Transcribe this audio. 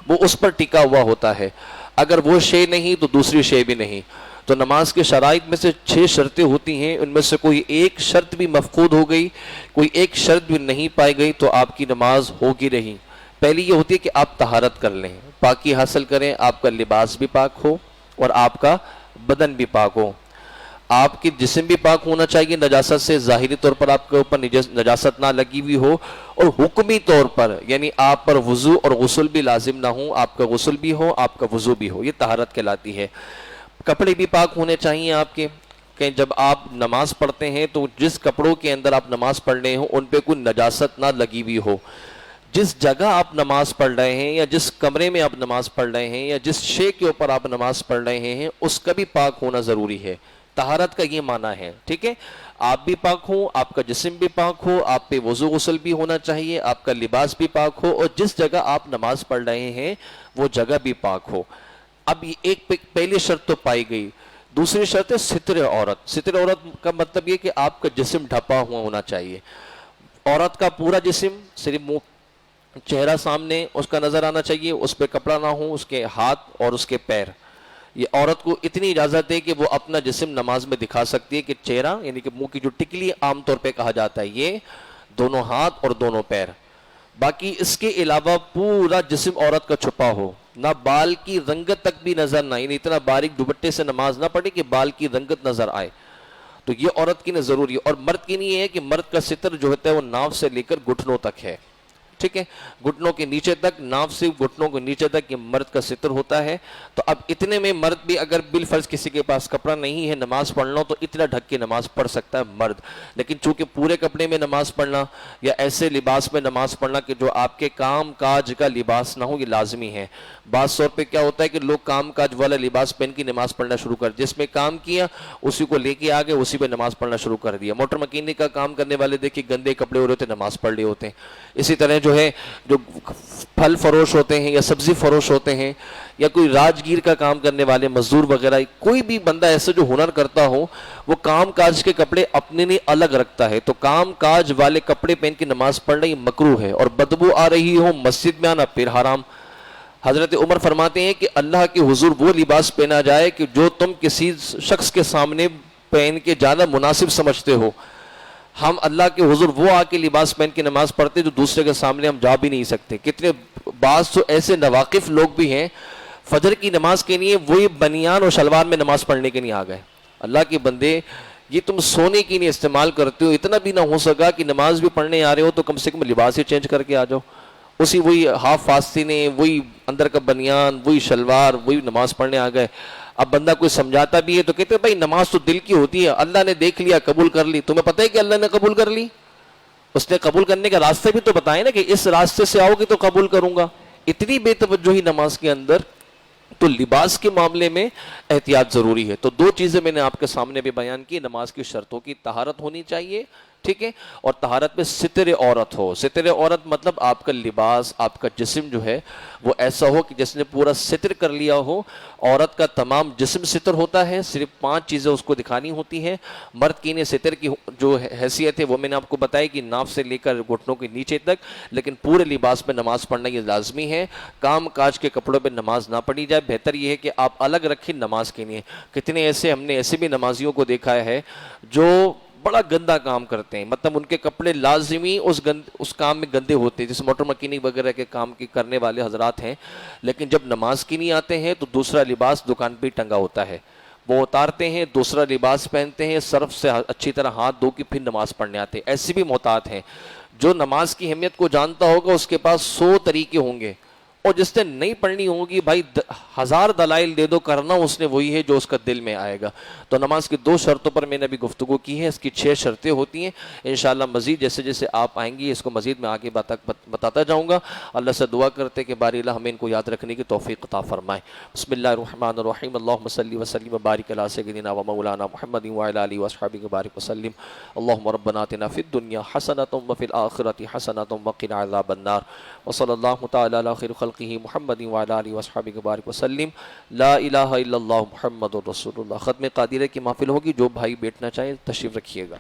وہ اس پر ٹکا ہوا ہوتا ہے. اگر وہ شے نہیں تو دوسری شے بھی نہیں. تو نماز کے شرائط میں سے 6 شرطیں ہوتی ہیں، ان میں سے کوئی ایک شرط بھی مفقود ہو گئی، کوئی ایک شرط بھی نہیں پائی گئی تو آپ کی نماز ہوگی نہیں. پہلی یہ ہوتی ہے کہ آپ طہارت کر لیں، پاکی حاصل کریں، آپ کا لباس بھی پاک ہو اور آپ کا بدن بھی پاک ہو. آپ کی جسم بھی پاک ہونا چاہیے نجاست سے، ظاہری طور پر آپ کے اوپر نجاست نہ لگی ہوئی ہو، اور حکمی طور پر یعنی آپ پر وضو اور غسل بھی لازم نہ ہو، آپ کا غسل بھی ہو، آپ کا وضو بھی ہو. یہ طہارت کہلاتی ہے. کپڑے بھی پاک ہونے چاہیے آپ کے، کہ جب آپ نماز پڑھتے ہیں تو جس کپڑوں کے اندر آپ نماز پڑھ رہے ہوں ان پہ کوئی نجاست نہ لگی ہوئی ہو. جس جگہ آپ نماز پڑھ رہے ہیں یا جس کمرے میں آپ نماز پڑھ رہے ہیں یا جس شے کے اوپر آپ نماز پڑھ رہے ہیں اس کا بھی پاک ہونا ضروری ہے. طہارت کا یہ معنی ہے. ٹھیک ہے، آپ بھی پاک ہو، آپ کا جسم بھی پاک ہو، آپ پہ وضو غسل بھی ہونا چاہیے، آپ کا لباس بھی پاک ہو، اور جس جگہ آپ نماز پڑھ رہے ہیں وہ جگہ بھی پاک ہو. اب ایک پہلی شرط تو پائی گئی. دوسری شرط ہے ستر عورت. ستر عورت کا مطلب یہ کہ آپ کا جسم ڈھپا ہوا ہونا چاہیے. عورت کا پورا جسم، صرف منہ چہرہ سامنے اس کا نظر آنا چاہیے، اس پہ کپڑا نہ ہو، اس کے ہاتھ اور اس کے پیر. یہ عورت کو اتنی اجازت ہے کہ وہ اپنا جسم نماز میں دکھا سکتی ہے، کہ چہرہ یعنی کہ منہ کی جو ٹکلی عام طور پہ کہا جاتا ہے یہ، دونوں ہاتھ اور دونوں پیر. باقی اس کے علاوہ پورا جسم عورت کا چھپا ہو، نہ بال کی رنگت تک بھی نظر نہ آئے، یعنی اتنا باریک دوپٹے سے نماز نہ پڑھے کہ بال کی رنگت نظر آئے. تو یہ عورت کی ضروری ہے. اور مرد کی نہیں ہے کہ مرد کا ستر جو ہوتا ہے وہ ناف سے لے کر گھٹنوں تک ہے. ٹھیک ہے، گھٹنوں کے نیچے تک، ناف سے گھٹنوں کے نیچے تک یہ مرد کا ستر ہوتا ہے. تو اب اتنے میں مرد بھی اگر بالفرض کسی کے پاس کپڑا نہیں ہے نماز پڑھنا تو اتنا ڈھک کے نماز پڑھ سکتا ہے مرد. لیکن چونکہ پورے کپڑے میں نماز پڑھنا یا ایسے لباس میں نماز پڑھنا کہ جو آپ کے کام کاج کا لباس نہ ہو، یہ لازمی ہے. بعض طور پہ کیا ہوتا ہے کہ لوگ کام کاج والا لباس پہن کی نماز پڑھنا شروع کر، جس میں کام کیا اسی کو لے کے آگے اسی پہ نماز پڑھنا شروع کر دیا. موٹر مکینک کا کام کرنے والے دیکھیں گندے کپڑے ہو رہے ہوتے نماز پڑھ رہے ہوتے ہیں. اسی طرح جو ہے جو پھل فروش ہوتے ہیں یا سبزی فروش ہوتے ہیں یا کوئی راجگیر کا کام کرنے والے مزدور وغیرہ، کوئی بھی بندہ ایسا جو ہنر کرتا ہو وہ کام کاج کے کپڑے اپنے لیے الگ رکھتا ہے. تو کام کاج والے کپڑے پہن کے نماز پڑھنا یہ مکروہ ہے. اور بدبو آ رہی ہو مسجد میں آنا پھر حرام. حضرت عمر فرماتے ہیں کہ اللہ کے حضور وہ لباس پہنا جائے کہ جو تم کسی شخص کے سامنے پہن کے جانا مناسب سمجھتے ہو. ہم اللہ کے حضور وہ آ کے لباس پہن کے نماز پڑھتے جو دوسرے کے سامنے ہم جا بھی نہیں سکتے. کتنے بعض تو ایسے نواقف لوگ بھی ہیں فجر کی نماز کے لیے وہی بنیان اور شلوار میں نماز پڑھنے کے لیے آ گئے. اللہ کے بندے، یہ تم سونے کے لیے استعمال کرتے ہو، اتنا بھی نہ ہو سکا کہ نماز بھی پڑھنے آ رہے ہو تو کم سے کم لباس ہی چینج کر کے آ جاؤ. اسی وہی ہاف فاستینے، وہی اندر کا بنیان، وہی شلوار، وہی نماز پڑھنے آ گئے. اب بندہ کوئی سمجھاتا بھی ہے تو کہتے ہیں بھائی نماز تو دل کی ہوتی ہے، اللہ نے دیکھ لیا قبول کر لی. تمہیں پتہ ہے کہ اللہ نے قبول کر لی؟ اس نے قبول کرنے کا راستہ بھی تو بتائے نا کہ اس راستے سے آؤ گے تو قبول کروں گا. اتنی بے توجہی نماز کے اندر. تو لباس کے معاملے میں احتیاط ضروری ہے. تو 2 چیزیں میں نے آپ کے سامنے بھی بیان کی. نماز کی شرطوں کی طہارت ہونی چاہیے، ٹھیک ہے، اور طہارت میں ستر عورت ہو. ستر عورت مطلب آپ کا لباس، آپ کا جسم جو ہے وہ ایسا ہو کہ جس نے پورا ستر کر لیا ہو. عورت کا تمام جسم ستر ہوتا ہے، صرف 5 چیزیں اس کو دکھانی ہوتی ہیں. مرد کی نے ستر کی جو حیثیت ہے وہ میں نے آپ کو بتائی کہ ناف سے لے کر گھٹنوں کے نیچے تک. لیکن پورے لباس میں نماز پڑھنا یہ لازمی ہے. کام کاج کے کپڑوں پہ نماز نہ پڑھی جائے. بہتر یہ ہے کہ آپ الگ رکھیں نماز کے لیے. کتنے ایسے ہم نے ایسے بھی نمازیوں کو دیکھا ہے جو بڑا گندا کام کرتے ہیں، مطلب ان کے کپڑے لازمی اس کام میں گندے ہوتے ہیں، جیسے موٹر مکینک وغیرہ کے کام کی کرنے والے حضرات ہیں. لیکن جب نماز کی نہیں آتے ہیں تو دوسرا لباس دکان پہ ٹنگا ہوتا ہے، وہ اتارتے ہیں، دوسرا لباس پہنتے ہیں، صرف سے اچھی طرح ہاتھ دھو کے پھر نماز پڑھنے آتے ہیں. ایسے بھی محتاط ہیں. جو نماز کی اہمیت کو جانتا ہوگا اس کے پاس 100 طریقے ہوں گے، اور جس نے نہیں پڑھنی ہوگی بھائی 1000 دلائل دے دو، کرنا اس نے وہی ہے جو اس کا دل میں آئے گا. تو نماز کی 2 شرطوں پر میں نے ابھی گفتگو کی ہے. اس کی 6 شرطیں ہوتی ہیں. انشاءاللہ مزید جیسے جیسے آپ آئیں گی اس کو مزید میں آگے بتاتا جاؤں گا. اللہ سے دعا کرتے کہ باری اللہ ہمیں ان کو یاد رکھنے کی توفیق عطا فرمائے. بسم اللہ الرحمن الرحیم. اللہم صلی وسلم وبارک علی سیدنا و مولانا محمد وعلی آلہ وصحبہ وبارک وسلم. اللہم ربنا آتنا فی الدنیا حسنۃ وفی الآخرۃ حسنۃ وقنا عذاب النار. وصلی اللہ تعالی علی خیر خلقہ محمد وعلی آلہ وصحبہ وبارک وسلم. لا الہ الا اللہ محمد رسول اللہ. ختم قادرہ کی محفل ہوگی. جو بھائی بیٹھنا چاہیں تشریف رکھیے گا.